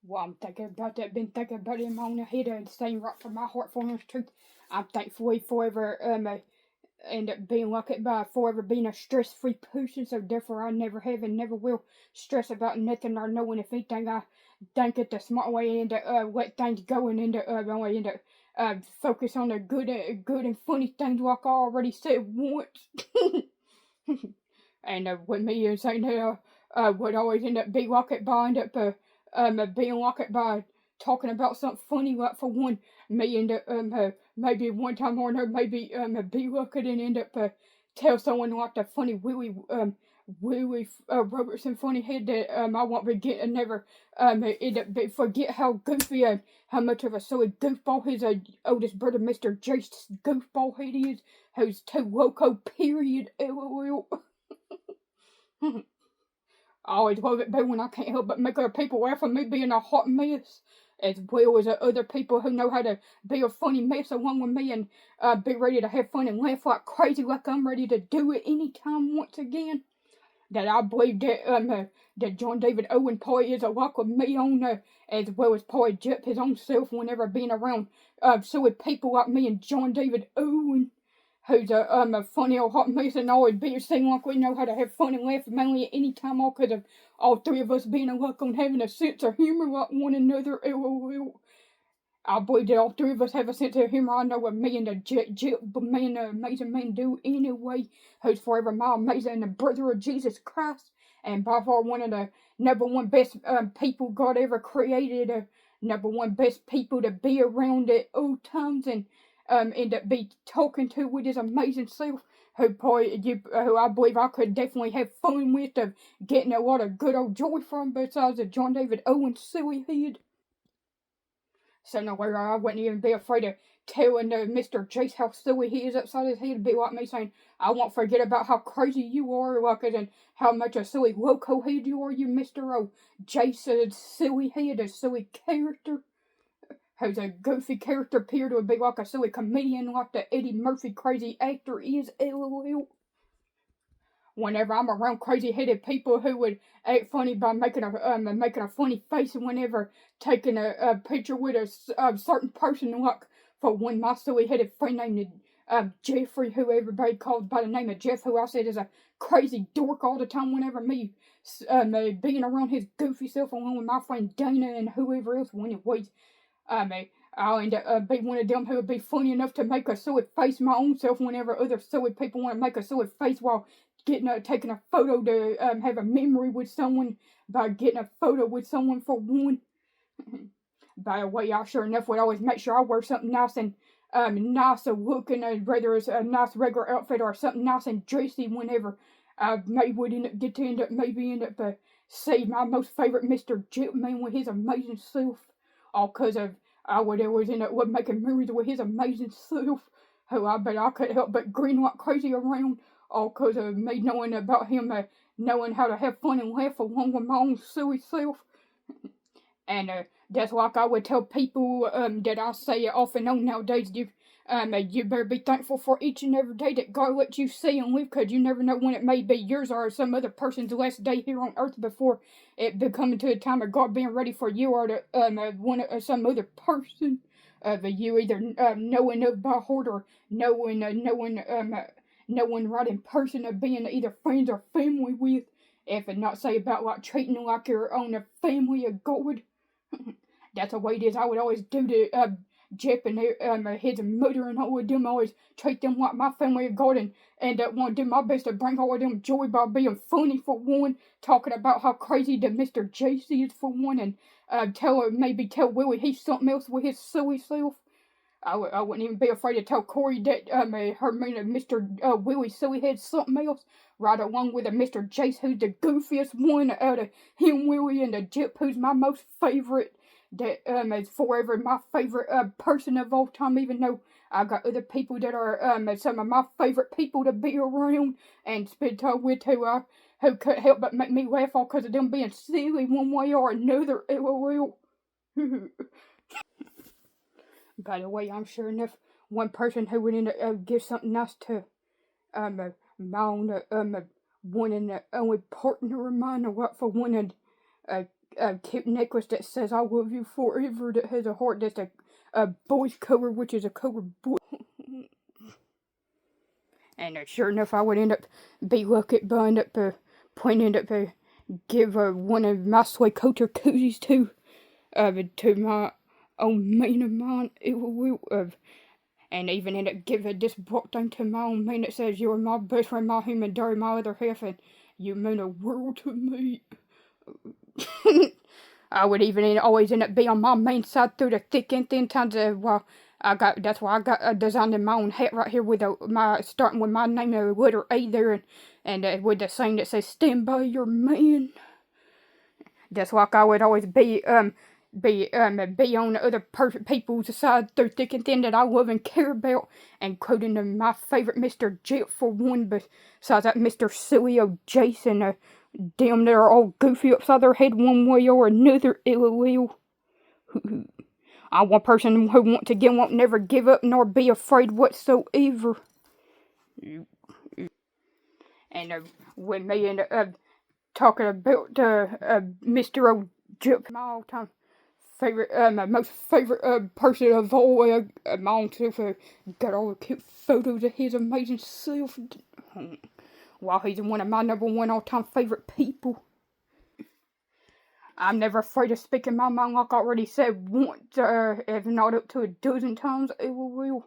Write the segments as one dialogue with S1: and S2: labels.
S1: Well, I'm thinking about that, been thinking about it in my own head and saying right from my heart for honest truth. I'm thankful we forever end up being lucky by forever being a stress free person, so therefore I never have and never will stress about nothing or knowing if anything. I think it the smart way and let things go and end only end focus on the good and funny things like I already said once. And with me saying that would always end up being like it by end up being like it by talking about something funny, like for one, me end up maybe one time or another maybe be like it and end up tell someone like the funny Willie Robertson funny head that I won't forget and never end up forget how goofy and how much of a silly goofball his oldest brother Mr. Jace's goofball head is, who's too loco period LOL. I always love it though when I can't help but make other people laugh at me being a hot mess, as well as other people who know how to be a funny mess along with me and be ready to have fun and laugh like crazy, like I'm ready to do it anytime once again. That I believe that John David Owen probably is a lot with me on as well as probably Jep his own self whenever being around silly people like me and John David Owen, who's a funny old hot mess and always be seem like we know how to have fun and laugh mainly at any time, all because of all three of us being alike on having a sense of humor like one another. LOL. I believe that all three of us have a sense of humor. I know what me and the man, the amazing man, do anyway. Who's forever my amazing the brother of Jesus Christ, and by far one of the number one best people God ever created. Number one best people to be around at all times and to be talking to with his amazing self. Who I believe I could definitely have fun with, of getting a lot of good old joy from, besides the John David Owen silly head. So no way I wouldn't even be afraid of telling Mr. Jace how silly he is upside his head. Be like me saying, I won't forget about how crazy you are, like it, and how much a silly loco head you are, you Mr. O. Jason silly head, a silly character. Who's a goofy character appear to be like a silly comedian like the Eddie Murphy crazy actor is, LOL. Whenever I'm around crazy-headed people who would act funny by making a funny face whenever taking a picture with a certain person, like for one, my silly-headed friend named Jeffrey, who everybody calls by the name of Jeff, who I said is a crazy dork all the time. Whenever me being around his goofy self along with my friend Dana and whoever else, anyways, I'll end up be one of them who would be funny enough to make a silly face my own self whenever other silly people want to make a silly face while taking a photo to have a memory with someone, by getting a photo with someone for one. By the way, I sure enough would always make sure I wear something nice and nice looking, whether it's a nice regular outfit or something nice and dressy whenever I may would end up see my most favorite Mr. Jetman with his amazing self, all because of I would always end up making memories with his amazing self, who I bet I couldn't help but grin like crazy around, all because of me knowing about him, knowing how to have fun and laugh along with my own silly self. And that's like I would tell people that I say off and on nowadays. You better be thankful for each and every day that God lets you see and live, because you never know when it may be yours or some other person's last day here on earth before it becoming to a time of God being ready for you or to some other person. You either knowing of by heart or knowing right in person of being either friends or family with, if and not say about like treating like your own family of God. That's the way it is. I would always do to Jeff and his mother and all of them. I always treat them like my family of God and want to do my best to bring all of them joy by being funny for one, talking about how crazy the Mr. JC is for one, and tell Willie he's something else with his silly self. I wouldn't even be afraid to tell Corey that Mr. Willie silly head something else, right along with a Mr. Jace who's the goofiest one out of him, Willie, and the Jip who's my most favorite. That is forever my favorite person of all time, even though I got other people that are some of my favorite people to be around and spend time with, who couldn't help but make me laugh all because of them being silly one way or another. LOL. By the way, I'm sure enough one person who would end up give something nice to my own one and only partner of mine, or what for one, and cute necklace that says "I love you forever" that has a heart that's a boy's color, which is a color boy. And sure enough, I would end up be lucky, but end up planning up give one of my sway coacher koozies to my own man of mine. It will and even end up giving this book thing to my own man that says you're my best friend, my human dairy, my other half, and you mean the world to me. I would even always end up being on my main side through the thick and thin times. That's why I got designed my own hat right here with my starting with my name, the letter A there, and with the saying that says "Stand by your man." That's like I would always be on the other people's side through thick and thin that I love and care about, including my favorite Mr. Jet for one, besides that Mr. Silly O Jason, damn, they're all goofy upside their head one way or another, LOL. I'm one person who won't never give up nor be afraid whatsoever. And when me and talking about Mr. O Jet, my all-time favorite, my most favorite person of all, my own self, got all the cute photos of his amazing self, while he's one of my number one all-time favorite people. I'm never afraid of speaking my mind, like I already said once, if not up to a dozen times, it will.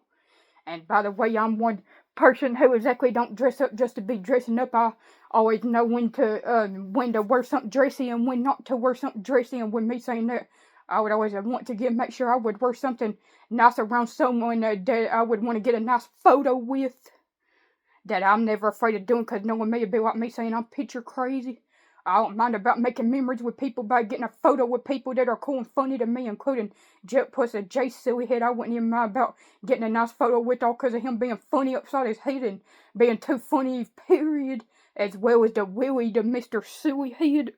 S1: And by the way, I'm one person who exactly don't dress up just to be dressing up. I always know when to wear something dressy and when not to wear something dressy. And with me saying that, I would always want to make sure I would wear something nice around someone that I would want to get a nice photo with. That I'm never afraid of doing, because knowing me would be like me saying I'm picture crazy. I don't mind about making memories with people by getting a photo with people that are cool and funny to me, including Jet plus a J Sillyhead. I wouldn't even mind about getting a nice photo with all because of him being funny upside his head and being too funny, period. As well as the Willie, the Mr. Sillyhead.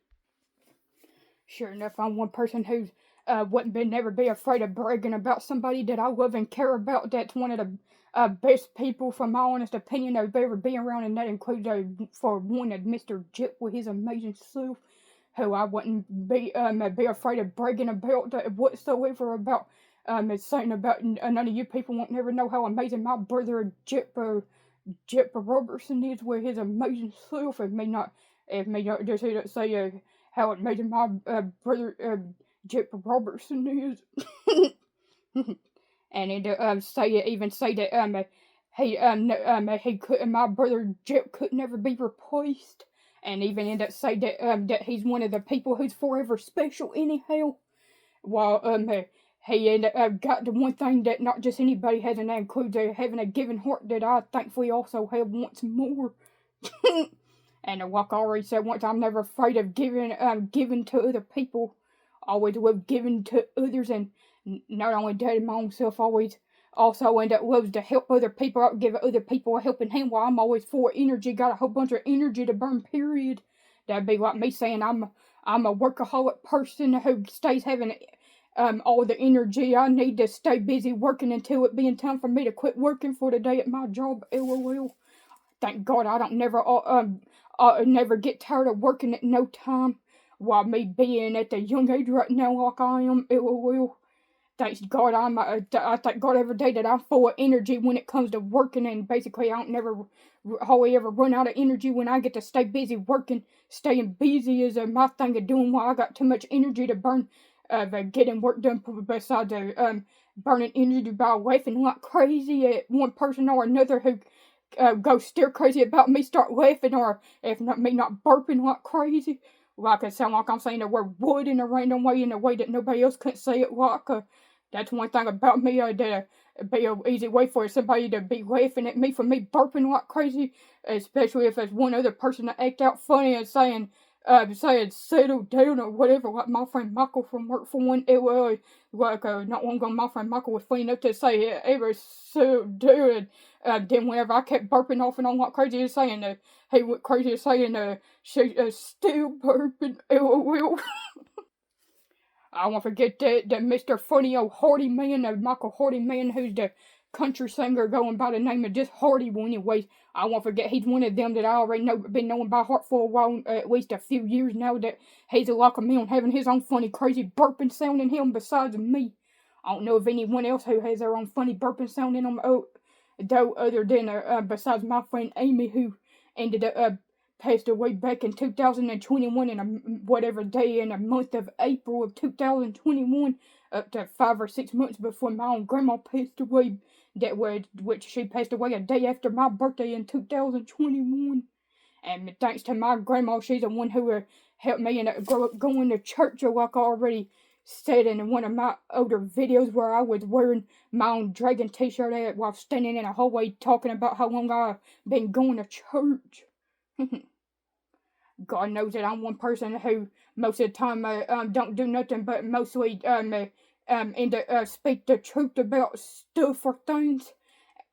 S1: Sure enough, I'm one person who's wouldn't never be afraid of bragging about somebody that I love and care about. That's one of the best people, from my honest opinion, I've ever been around, and that includes for one of Mr. Jet with his amazing self, who I wouldn't be afraid of bragging about that whatsoever about. It's saying about none of you people won't never know how amazing my brother Jet Robertson is with his amazing self, if me not just here to say how amazing my brother Jet Robertson is. And it say that he could my brother Jet could never be replaced, and even end up say that he's one of the people who's forever special anyhow. While he ended got the one thing that not just anybody has, and that includes having a giving heart that I thankfully also have once more. And like I already said once, I'm never afraid of giving to other people. Always love giving to others, and not only that, my own self always also end up loves to help other people out, give other people a helping hand. While I'm always full of energy, got a whole bunch of energy to burn. Period. That'd be like me saying I'm a workaholic person who stays having all the energy I need to stay busy working until it being time for me to quit working for the day at my job. LOL. Thank God I don't never get tired of working at no time. While me being at the young age right now like I am, LOL. Thank God I thank God every day that I'm full of energy when it comes to working, and basically I don't never hardly ever run out of energy when I get to stay busy working. Staying busy is my thing of doing while I got too much energy to burn, getting work done, besides burning energy by laughing like crazy at one person or another who go stir crazy about me start laughing, or if not me not burping like crazy. Like it sound like I'm saying the word wood in a random way, in a way that nobody else could say it like. That's one thing about me that be an easy way for somebody to be laughing at me for me burping like crazy, especially if there's one other person to act out funny and saying settle down or whatever, like my friend Michael from work for one. Not long ago, my friend Michael was funny enough to say ever so down. Then whenever I kept burping off and on like crazy, saying he went crazy saying she still burping. LOL. I won't forget that Mr. Funny old Hardy Man, Michael Hardy Man, who's the country singer going by the name of just Hardy. Well, anyways, I won't forget he's one of them that I already know, been knowing by heart for a while, at least a few years now, that he's a like a me on having his own funny, crazy burping sound in him besides me. I don't know of anyone else who has their own funny burping sound in them, though, other than, besides my friend Amy, who ended up, passed away back in 2021 in a whatever day in the month of April of 2021, up to 5 or 6 months before my own grandma passed away. Which she passed away a day after my birthday in 2021. And thanks to my grandma, she's the one who helped me and grow up going to church, like I already said in one of my older videos, where I was wearing my own dragon t-shirt while standing in a hallway talking about how long I've been going to church. God knows that I'm one person who most of the time don't do nothing but mostly speak the truth about stuff or things.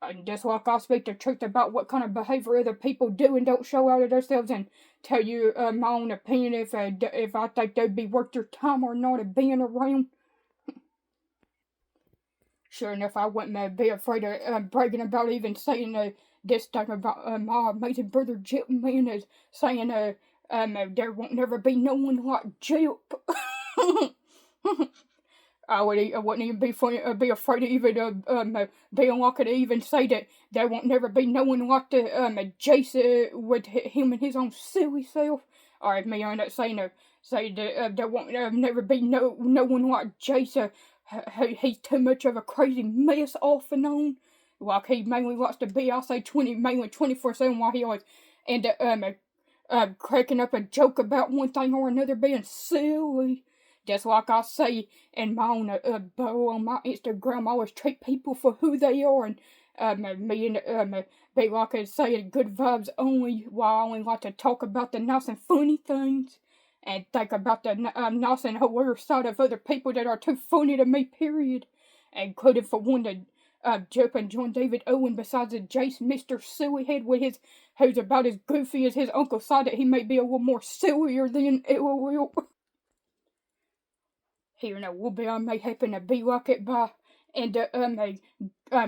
S1: And just like I speak the truth about what kind of behavior other people do and don't show out of themselves, and tell you my own opinion if I think they'd be worth your time or not of being around. Sure enough, I wouldn't be afraid of bragging about even saying this time about my amazing brother Jip, man, is saying there won't never be no one like Jip. I wouldn't even be afraid of even being like to even say that there won't never be no one like the Jason with him and his own silly self. Or me on that saying say that there won't never be no one like Jason. He's too much of a crazy mess off and on. Like he mainly likes to be, I say mainly 24/7, while he always end up cracking up a joke about one thing or another being silly. Just like I say in my own bio on my Instagram, I always treat people for who they are, and me and be like I say, good vibes only, while I only like to talk about the nice and funny things, and think about the nice and hilarious side of other people that are too funny to me, period. Including for one, the Joe and John David Owen, besides the Jace, Mr. Sillyhead, who's about as goofy as his uncle side, that he may be a little more sillier than LOL. Here in a little bit, I may happen to be like it by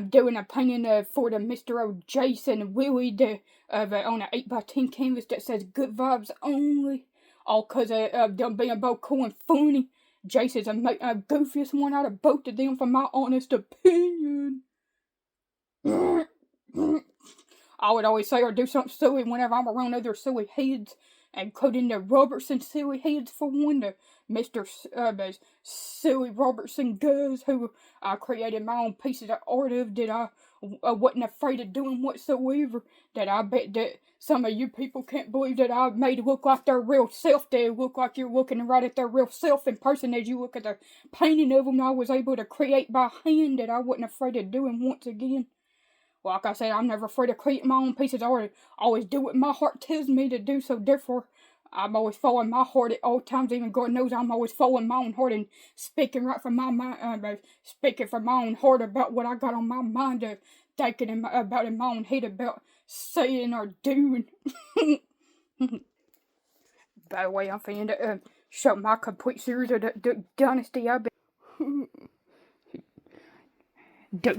S1: doing a painting for the Mr. O. Jason Willie on an 8x10 canvas that says good vibes only. All cause of them being both cool and funny. Jason's the goofiest one out of both of them, for my honest opinion. I would always say or do something silly whenever I'm around other silly heads, including the Robertson silly heads for one, the Mr. Silly Robertson guys, who I created my own pieces of art of that I wasn't afraid of doing whatsoever, that I bet that some of you people can't believe that I made look like their real self. They look like you're looking right at their real self in person as you look at the painting of them I was able to create by hand, that I wasn't afraid of doing once again. Like I said, I'm never afraid to create my own pieces of art. I always do what my heart tells me to do, so therefore, I'm always following my heart at all times. Even God knows I'm always following my own heart and speaking right from my mind, speaking from my own heart about what I got on my mind, thinking about in my own head about saying or doing. By the way, I'm finna to show my complete series of the Dynasty I've been.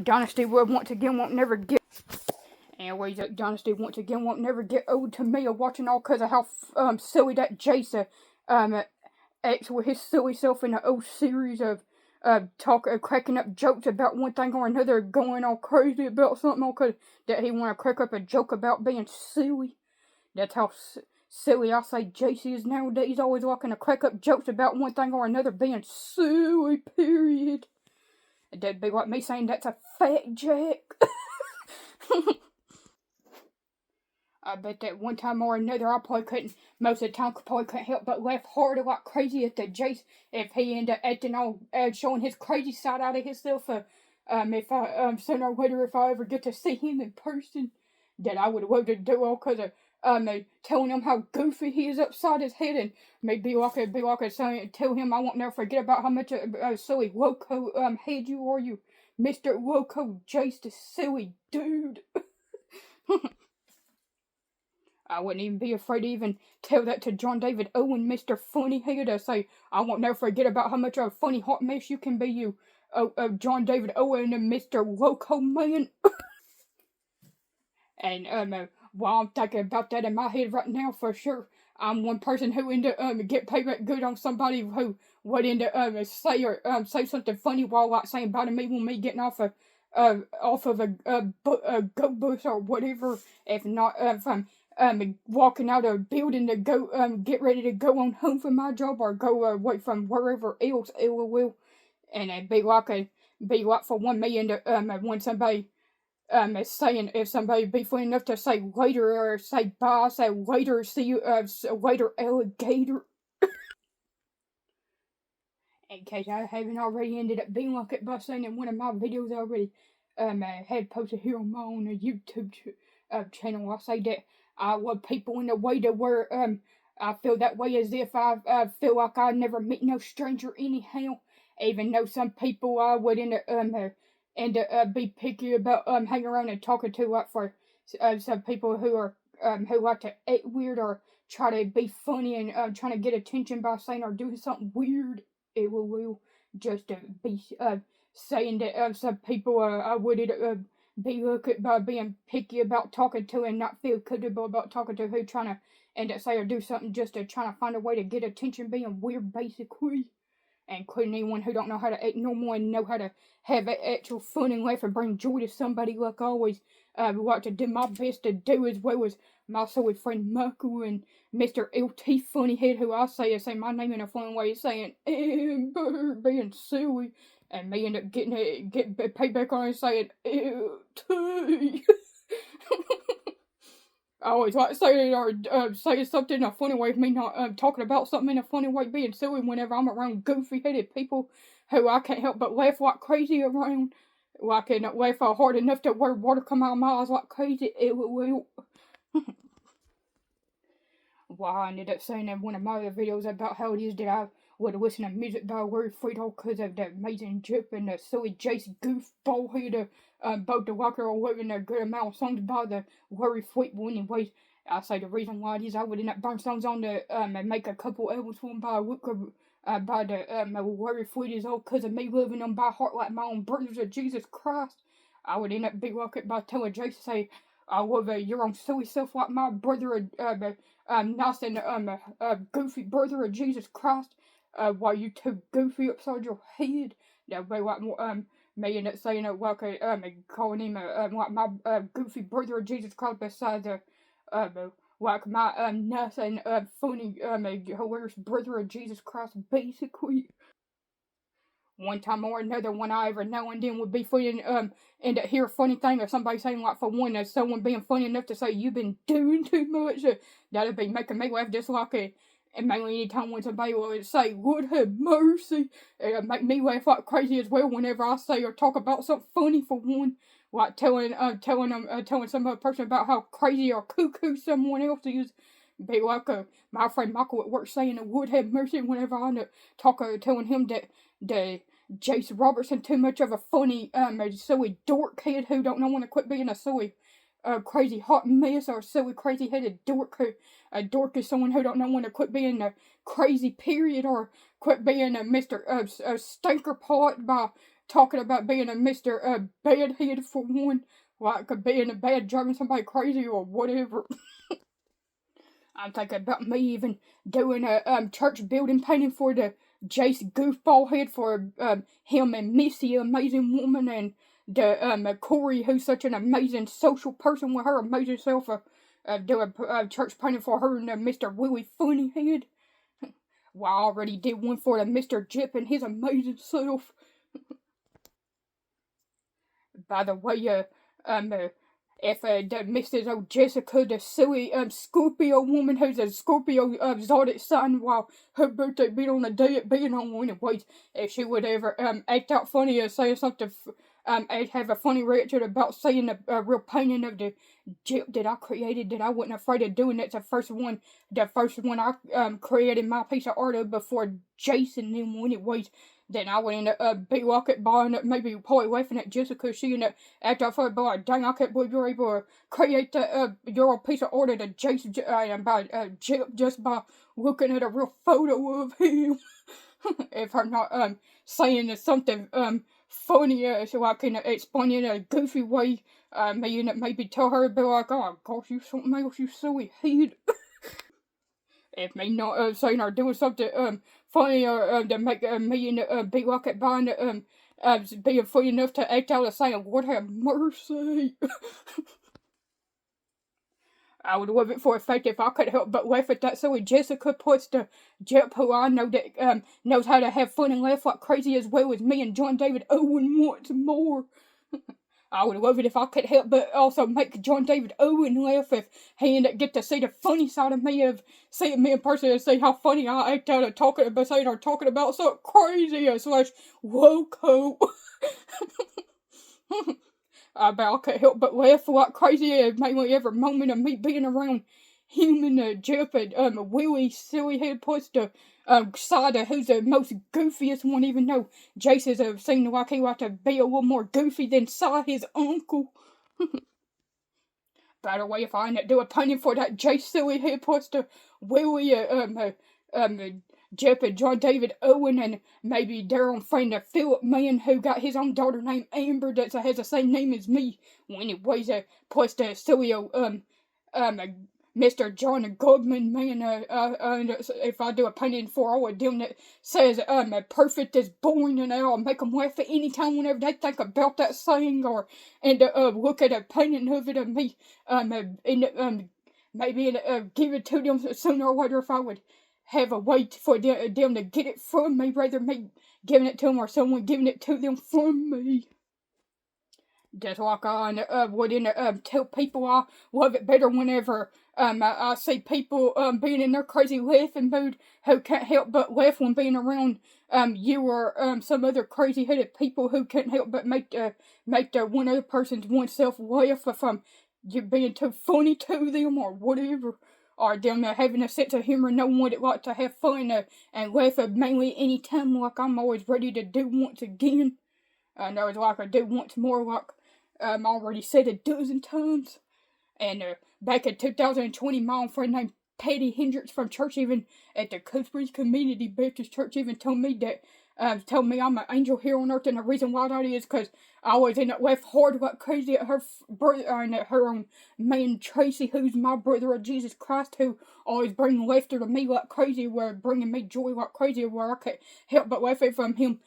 S1: Dynasty once again won't never get. Anyways, Dynasty once again won't never get old to me of watching, all because of how silly that Jason acts with his silly self in the old series of cracking up jokes about one thing or another, going all crazy about something, all because that he want to crack up a joke about being silly. That's how silly I say Jason is nowadays, always liking to crack up jokes about one thing or another being silly, period. That'd be like me saying that's a fat Jack. I bet that one time or another I probably couldn't, most of the time, probably couldn't help but laugh harder like crazy at the Jace if he ended up acting all, showing his crazy side out of himself. If I, sooner or later, if I ever get to see him in person, that I would love to do, all because of telling him how goofy he is upside his head, and maybe saying, tell him I won't never forget about how much silly loco head you are, you Mr. Loco Jace, the silly dude. I wouldn't even be afraid to even tell that to John David Owen, Mr. Funnyhead. I say, I won't never forget about how much of a funny hot mess you can be, you John David Owen and Mr. Loco Man. And while I'm thinking about that in my head right now, for sure, I'm one person who ended get payback good on somebody who would end up say something funny while like saying bye to me when me getting off of a go bus or whatever. If not, if I'm walking out of a building to go get ready to go on home from my job or go away from wherever else, LOL. And it'd be like for 1 million to when somebody it's saying if somebody be funny enough to say later or say bye, say later, see you, later, alligator. In case I haven't already ended up being like it by saying in one of my videos I already had posted here on my own YouTube channel. I say that I love people in a way to where I feel that way as if I feel like I never meet no stranger anyhow. Even though some people I would end up be picky about hanging around and talking to, like for some people who like to act weird or try to be funny and trying to get attention by saying or doing something weird. It will just be saying that some people I would be looked at by being picky about talking to and not feel comfortable about talking to who trying to end up say or do something just to try to find a way to get attention, being weird basically. Including anyone who don't know how to act normal and know how to have actual fun and laugh and bring joy to somebody, like I always like to do my best to do, as well as my silly friend Michael and Mr. LT Funnyhead, who I say my name in a fun way, saying Amber, being silly, and me end up get payback on it saying LT. I always like saying or saying something in a funny way, me not talking about something in a funny way, being silly whenever I'm around goofy-headed people who I can't help but laugh like crazy around. Well, I can laugh hard enough to where water come out of my eyes like crazy. It will. Well, I ended up saying in one of my other videos about how it is that I would listen to music by Worry Fredo because of the amazing Jip and the silly Jace goofball here to both the Walker or living a good amount of songs by the Worry Fleet. Well, anyways, I say the reason why it is I would end up burn songs on the and make a couple albums for them by by the Worry Fleet is all because of me loving them by heart like my own brothers of Jesus Christ. I would end up be like it by telling Jace to say, I love your own silly self like my brother nice and goofy brother of Jesus Christ. While you too goofy upside your head, that way like me and it saying like calling him like my goofy brother of Jesus Christ besides like my nice and funny hilarious brother of Jesus Christ basically. One time or another, one I ever now and then would be funny and to hear a funny thing or somebody saying like for one someone being funny enough to say you've been doing too much, that'd be making me laugh just like it. And mainly anytime when somebody would say Lord have mercy, it'd make me laugh like crazy as well whenever I say or talk about something funny for one. Like telling some other person about how crazy or cuckoo someone else is. Be like my friend Michael at work saying Lord have mercy whenever I telling him that the Jace Robertson too much of a funny a silly dork kid who don't know when to quit being a silly crazy hot mess or a silly crazy headed dork who a dork is someone who don't know when to quit being a crazy period or quit being a Mr. Stinker pot by talking about being a Mr. Badhead for one, like being a bad driving somebody crazy or whatever. I'm thinking about me even doing a church building painting for the Jace goofball head for him and Missy, amazing woman, and the Corey, who's such an amazing social person with her amazing self. Do a church painting for her and Mr. Willie Funnyhead. Well, I already did one for the Mr. Jip and his amazing self. By the way, if the Mrs. O. Jessica, the silly Scorpio woman who's a Scorpio zodiac sign, while her birthday being on the day it being on, anyways, if she would ever act out funny or say something, have a funny reaction about saying a real painting of the Jip that I created that I wasn't afraid of doing. That's the first one I created my piece of art of before Jason and anyways. Then I would end up be like it by and maybe probably laughing at Jessica. She ended up acting up for it, but like, dang, I can't believe you're able to create your piece of art of Jason by Jip just by looking at a real photo of him. if I'm not saying something funny, so I can explain it in a goofy way. Maybe tell her, be like, oh gosh, you something else, you silly head. If me not saying or doing something funny or to make me and Big Rocket Band being funny enough to act out of saying, Lord have mercy. I would love it for a fact if I could help but laugh at that silly Jessica puts the Jep who I know that knows how to have fun and laugh like crazy as well as me and John David Owen once more. I would love it if I could help but also make John David Owen laugh if he and get to see the funny side of me, of seeing me in person and see how funny I act out of talking about saying or talking about something crazy slash loco. I bet I could help but laugh like crazy mainly every moment of me being around him and Jeff and Willie silly head puts the side of who's the most goofiest one, even though Jason's seemed like he like to be a little more goofy than Cy, his uncle. By the way, if I end up doing a painting for that Jace silly head puts the Willie Jeff and John David Owen and maybe their own friend Philip Man who got his own daughter named Amber that has the same name as me. Well, anyways, plus the silly Mr. John Goodman man. If I do a painting for all of them that says perfect is born, and I'll make them laugh at any time whenever they think about that saying, or and look at a painting of it of me maybe give it to them sooner or later if I would have a way for them to get it from me, rather me giving it to them or someone giving it to them from me. Just like I would tell people I love it better whenever I see people being in their crazy laughing mood who can't help but laugh when being around you or some other crazy headed people who can't help but make the one other person's oneself laugh if you being too funny to them or whatever. Or them having a sense of humor, knowing what it like to have fun and laugh mainly any time, like I'm always ready to do once again. I know it's like I do once more, like already said a dozen times. And back in 2020, my own friend named Patty Hendricks from church, even at the Coast Springs Community Baptist Church, even told me I'm an angel here on earth, and the reason why that is because I always end up laugh hard like crazy at her brother, and at her own man Tracy, who's my brother of Jesus Christ, who always brings laughter to me like crazy, where bringing me joy like crazy, where I can't help but laugh at from him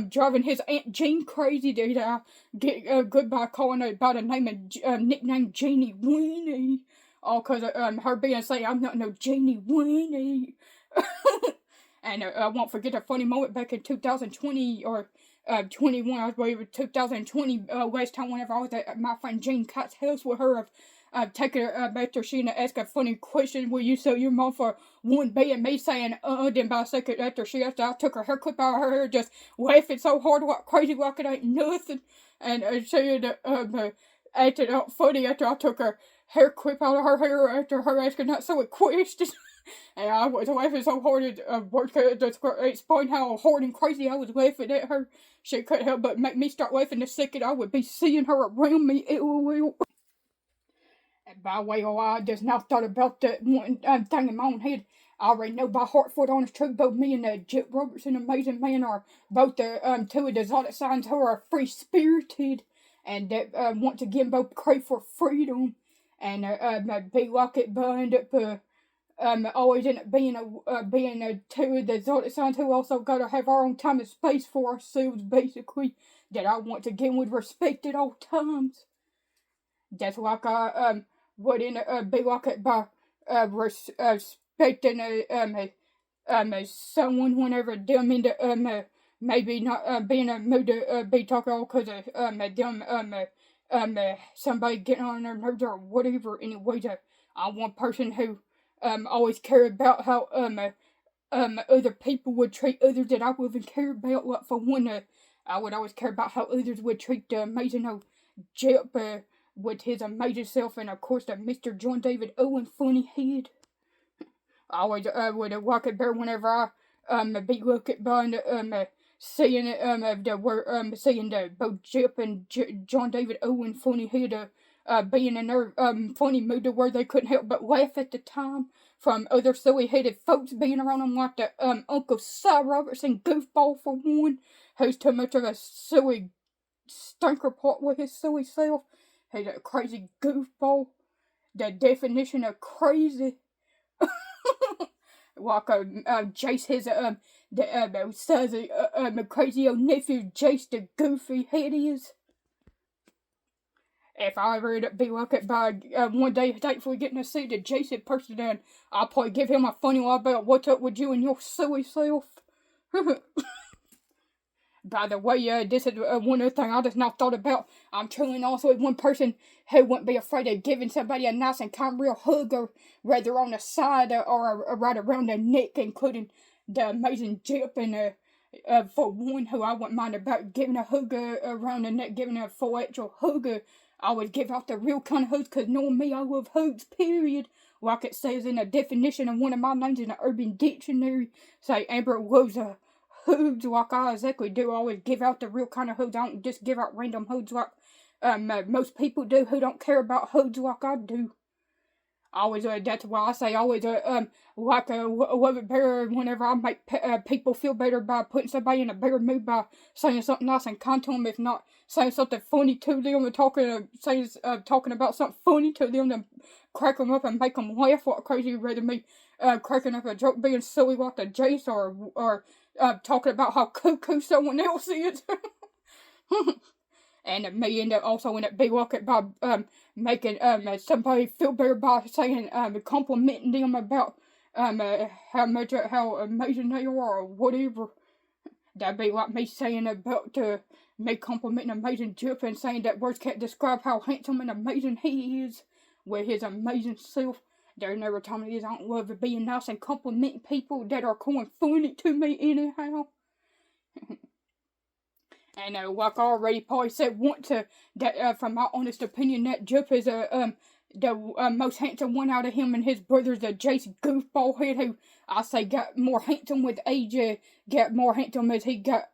S1: driving his Aunt Jean crazy. Did I get goodbye calling her by the name of nickname Jeannie Weenie? All because of her being say I'm not no Jeannie Weenie. And I won't forget a funny moment back in 2020 or 21. I believe 2020 last time whenever I was at my friend Jean Katz's house with her. I've taken her after she asked a funny question, will you sell your mom for $1 and me saying then by a second after she asked, I took her hair clip out of her hair, just laughing so hard like crazy like it ain't nothing. And she had acted out funny after I took her hair clip out of her hair after her asking that silly question. And I was laughing so hard to explain how hard and crazy I was laughing at her. She couldn't help but make me start laughing the second I would be seeing her around me. LOL. And by the way, I just now thought about that one thing in my own head. I already know by heart for the honest truth, both me and Jip Robertson, Amazing Man, are both the two of the zodiac signs who are free spirited and that once again both crave for freedom. And Big Rocket Band up always end up being two of the zodiac signs who also gotta have our own time and space for ourselves, basically. That I once again would respect at all times. That's like I would in Big Rocket by respecting someone whenever them into maybe not being a mood to be talking all because of them somebody getting on their nerves or whatever. Anyways, I'm one person who always care about how other people would treat others that I wouldn't care about. Like for one, I would always care about how others would treat the amazing old Jip with his amazing self, and of course the Mr. John David Owen funny head. I always would walk it bear whenever I be looking behind seeing seeing the both Jip and John David Owen funny head being in their funny mood to where they couldn't help but laugh at the time. from other silly-headed folks being around him, like the Uncle Cy Robertson goofball for one, who's too much of a silly stinker pot with his silly self. He's a crazy goofball. The definition of crazy. Like Jace, his says crazy old nephew Jace, the goofy head is. If I ever end up being lucky by one day, thankfully getting to see the Jace in person, then I'll probably give him a funny one about what's up with you and your silly self. By the way, this is one other thing I just now thought about. I'm chilling also with one person who wouldn't be afraid of giving somebody a nice and kind of real hug, or rather on the side or right around the neck, including the amazing Jip, and for one who I wouldn't mind about giving a hug around the neck, giving a full actual hug. I would give out the real kind of hugs, because knowing me, I love hugs, period. Like it says in the definition of one of my names in the Urban Dictionary, say Amber loves hugs like I exactly do. I always give out the real kind of hugs. I don't just give out random hugs like most people do who don't care about hugs like I do. Always, that's why I say always, love it better whenever I make people feel better by putting somebody in a better mood by saying something nice and kind to them, if not saying something funny to them, and talking about something funny to them to crack them up and make them laugh like crazy, rather me cracking up a joke being silly like the Jace, or talking about how cuckoo someone else is. And me also end up being lucky by making somebody feel better by saying complimenting them about how amazing they are or whatever. That'd be like me saying about me complimenting amazing Jip and saying that words can't describe how handsome and amazing he is with his amazing self. There's never time it is I don't love being nice and complimenting people that are going funny to me anyhow. And like I already probably said once, that from my honest opinion, that Jip is the most handsome one out of him and his brothers, the Jace goofball head, who I say got more handsome with age, got more handsome as he got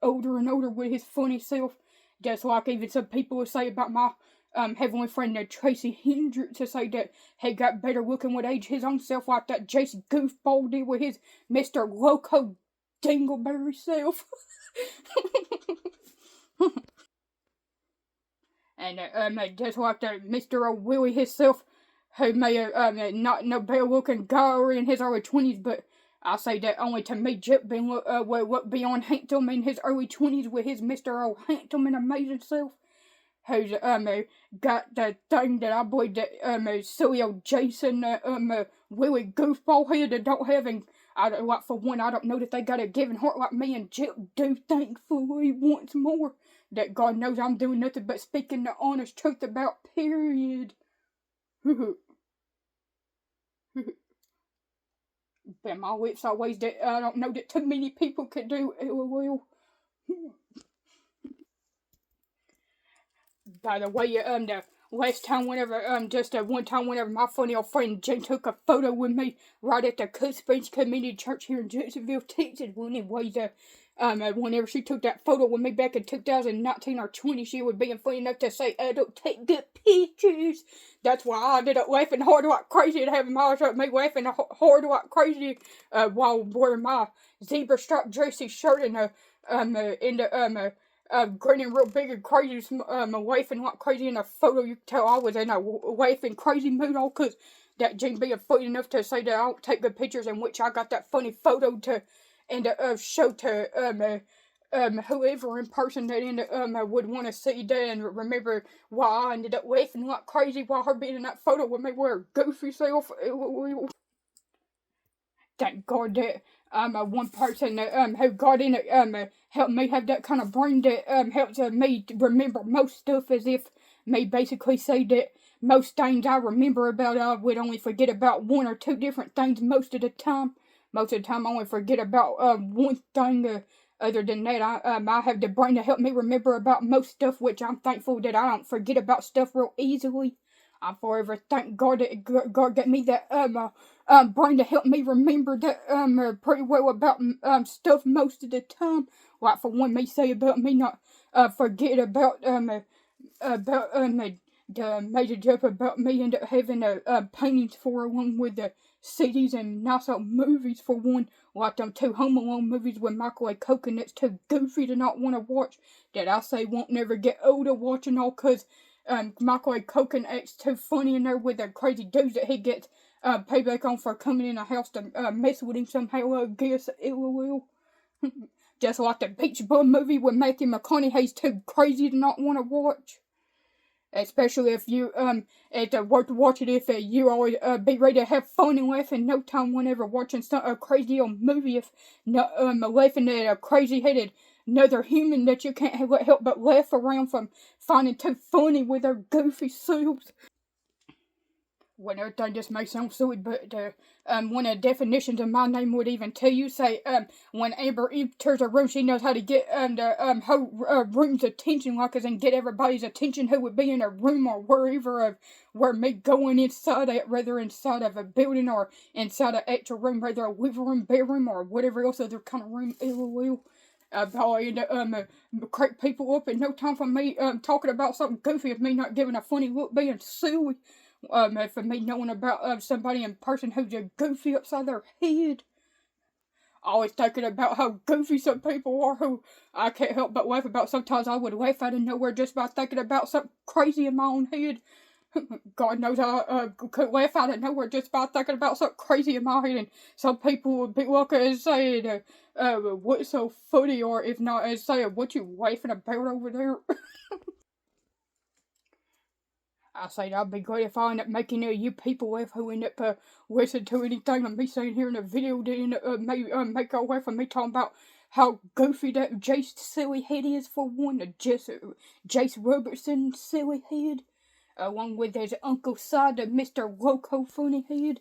S1: older and older with his funny self. Just like even some people will say about my heavenly friend Tracy Hendricks, to say that he got better looking with age, his own self, like that Jace goofball did with his Mr. Loco Dingleberry self. And just like the Mr. O'Willie himself, who may not no better looking guy in his early 20s, but I say that only to me, Jip being look beyond handsome in his early 20s with his Mr. O handsome and amazing self, who's got the thing that I believe that silly old Jason Willie goofball head that don't have, and for one, I don't know that they got a giving heart like me and Jip do, thankfully, once more. That God knows I'm doing nothing but speaking the honest truth about, period. But my lips are ways that I don't know that too many people could do, LOL. By the way, the last time whenever, one time whenever my funny old friend Jen took a photo with me right at the Cook Springs Community Church here in Jacksonville, Texas. Well, anyways, whenever she took that photo with me back in 2019 or 20, she was being funny enough to say, don't take good pictures. That's why I ended up laughing hard like crazy and having my eyes up, me laughing hard like crazy, while wearing my zebra striped dressy shirt and grinning real big and crazy, laughing like crazy in a photo. You can tell I was in a laughing crazy mood, all because that Jane being funny enough to say that I don't take good pictures, in which I got that funny photo to show to whoever in person that would want to see that and remember why I ended up laughing like crazy while her being in that photo with me with her goofy self. Thank God that one person who got in it helped me have that kind of brain that helps me to remember most stuff, as if me basically say that most things I remember about, I would only forget about one or two different things most of the time. Most of the time I only forget about one thing. Other than that, I have the brain to help me remember about most stuff, which I'm thankful that I don't forget about stuff real easily. I forever thank God that God got me that brain to help me remember that pretty well about stuff most of the time. Like for one, me say about me not forget about the major joke about me end up having paintings for along with the CDs and nice old movies for one, like them two Home Alone movies with Michael A. Culkin that's too goofy to not want to watch, that I say won't never get older watching all cause Michael A. Culkin acts too funny in there with the crazy dudes that he gets payback on for coming in the house to mess with him somehow, I guess, LOL. Just like the Beach Bum movie with Matthew McConaughey's too crazy to not want to watch. Especially if you, it's worth watching if you always be ready to have fun and laugh in no time whenever watching a crazy old movie. If no, laughing at a crazy-headed another human that you can't help but laugh around from finding too funny with their goofy selves. When everything just may sound silly, but one of the definitions of my name would even tell you, say, when Amber enters a room, she knows how to get the whole room's attention, like as in get everybody's attention who would be in a room or wherever, where me going inside it, whether inside of a building or inside an actual room, whether a living room, bedroom, or whatever else other kind of room, LOL. Probably end up crack people up in no time for me talking about something goofy of me not giving a funny look, being silly. For me knowing about somebody in person who's a goofy upside their head. Always thinking about how goofy some people are who I can't help but laugh about. Sometimes I would laugh out of nowhere just by thinking about something crazy in my own head. God knows I could laugh out of nowhere just by thinking about something crazy in my head. And some people would be looking and saying, what's so funny? Or if not, and saying, what you laughing about over there? I say that'd be great if I end up making you people laugh who end up listening to anything of me saying here in the video that end up make y'all laugh of me talking about how goofy that Jace silly head is for one, Jace Robertson silly head, along with his Uncle Side of Mr. Loco funny head.